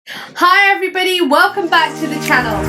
Hi everybody, welcome back to the channel.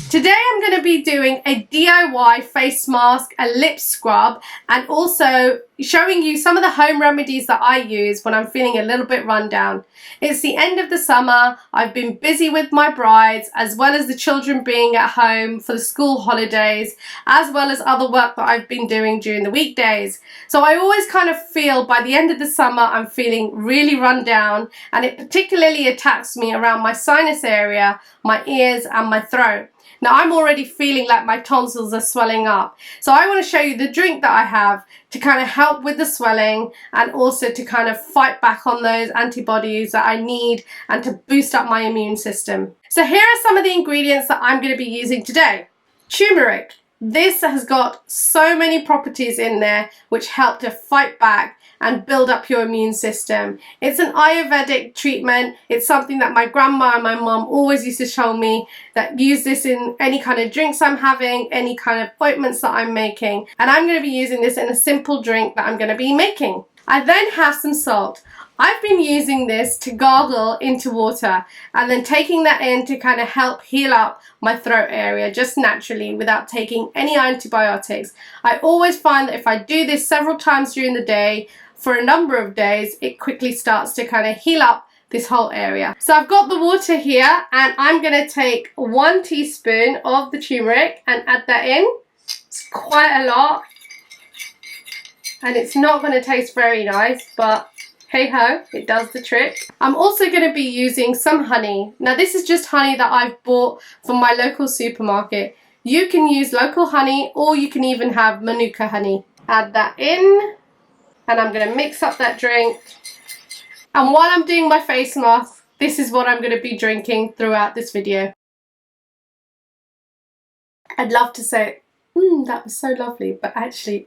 Today I'm going to be doing a DIY face mask, a lip scrub, and also showing you some of the home remedies that I use when I'm feeling a little bit run down. It's the end of the summer. I've been busy with my brides, as well as the children being at home for the school holidays, as well as other work that I've been doing during the weekdays. So I always kind of feel by the end of the summer I'm feeling really run down, and it particularly attacks me around my sinus area, my ears and my throat. Now I'm already feeling like my tonsils are swelling up. So I want to show you the drink that I have to kind of help with the swelling and also to kind of fight back on those antibodies that I need and to boost up my immune system. So here are some of the ingredients that I'm going to be using today. Turmeric. This has got so many properties in there which help to fight back and build up your immune system. It's an Ayurvedic treatment. It's something that my grandma and my mum always used to show me, that use this in any kind of drinks I'm having, any kind of ointments that I'm making. And I'm going to be using this in a simple drink that I'm going to be making. I then have some salt. I've been using this to gargle into water and then taking that in to kind of help heal up my throat area just naturally without taking any antibiotics. I always find that if I do this several times during the day for a number of days, it quickly starts to kind of heal up this whole area. So I've got the water here and I'm going to take 1 teaspoon of the turmeric and add that in. It's quite a lot and it's not going to taste very nice, but hey ho, it does the trick. I'm also going to be using some honey. Now this is just honey that I've bought from my local supermarket. You can use local honey or you can even have Manuka honey. Add that in and I'm going to mix up that drink. And while I'm doing my face mask, this is what I'm going to be drinking throughout this video. I'd love to say, that was so lovely, but actually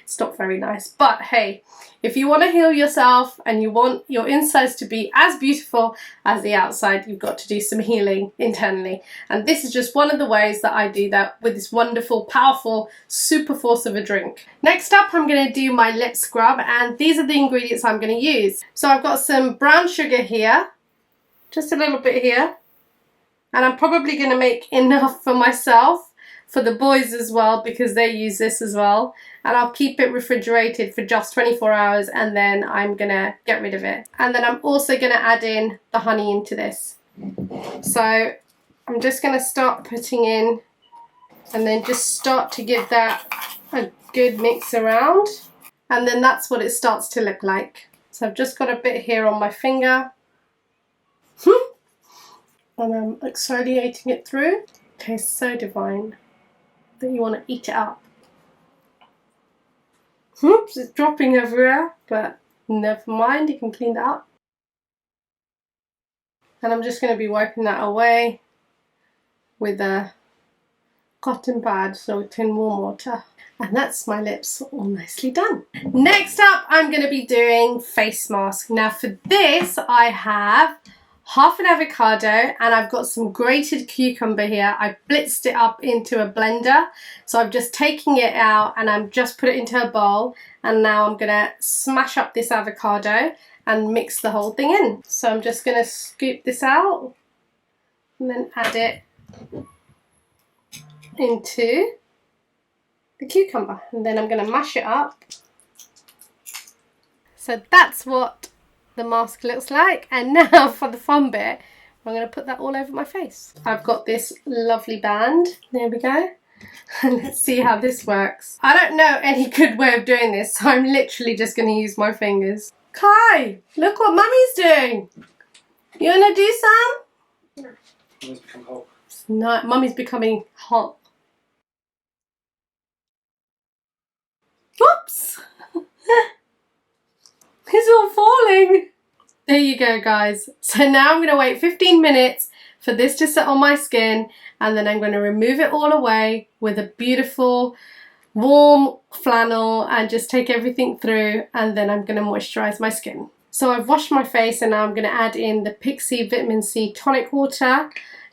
it's not very nice. But hey, if you want to heal yourself and you want your insides to be as beautiful as the outside, you've got to do some healing internally. And this is just one of the ways that I do that with this wonderful, powerful, super force of a drink. Next up, I'm going to do my lip scrub, and these are the ingredients I'm going to use. So I've got some brown sugar here, just a little bit here, and I'm probably going to make enough for myself, for the boys as well, because they use this as well. And I'll keep it refrigerated for just 24 hours and then I'm gonna get rid of it. And then I'm also gonna add in the honey into this. So I'm just gonna start putting in and then just start to give that a good mix around. And then that's what it starts to look like. So I've just got a bit here on my finger. And I'm exfoliating it through. It tastes so divine that you want to eat it up. Oops, it's dropping everywhere, but never mind, you can clean that up. And I'm just going to be wiping that away with a cotton pad soaked in warm water. And that's my lips all nicely done. Next up, I'm going to be doing face mask. Now for this, I have half an avocado and I've got some grated cucumber here. I blitzed it up into a blender, so I'm just taking it out and I'm just put it into a bowl, and now I'm gonna smash up this avocado and mix the whole thing in. So I'm just gonna scoop this out and then add it into the cucumber, and then I'm gonna mash it up. So that's what the mask looks like. And now for the fun bit, I'm going to put that all over my face. I've got this lovely band. There we go. And let's see how this works. I don't know any good way of doing this, so I'm literally just going to use my fingers. Kai, look what Mummy's doing. You want to do some? Mummy's become Hulk. No, Mummy's becoming Hulk. Whoops! It's all falling. There you go, guys. So now I'm going to wait 15 minutes for this to sit on my skin, and then I'm going to remove it all away with a beautiful warm flannel and just take everything through, and then I'm going to moisturize my skin. So I've washed my face and now I'm going to add in the Pixi Vitamin C Tonic Water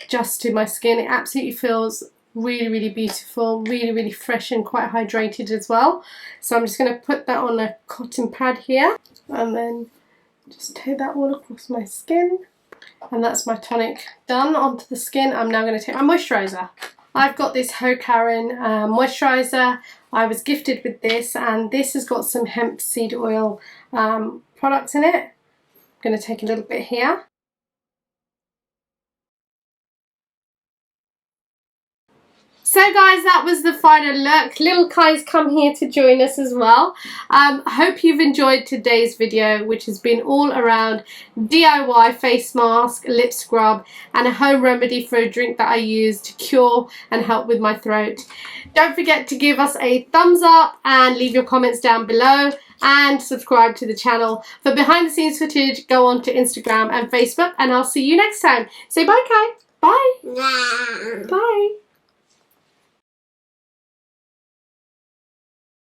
just to my skin. It absolutely feels really, really beautiful, really, really fresh and quite hydrated as well. So I'm just going to put that on a cotton pad here and then just take that all across my skin. And that's my tonic done onto the skin. I'm now going to take my moisturizer. I've got this Hokarin moisturizer. I was gifted with this, and this has got some hemp seed oil products in it. I'm going to take a little bit here. So guys, that was the final look. Little Kai's come here to join us as well. I hope you've enjoyed today's video, which has been all around DIY face mask, lip scrub, and a home remedy for a drink that I use to cure and help with my throat. Don't forget to give us a thumbs up and leave your comments down below and subscribe to the channel. For behind the scenes footage, go on to Instagram and Facebook, and I'll see you next time. Say bye, Kai. Bye. Bye.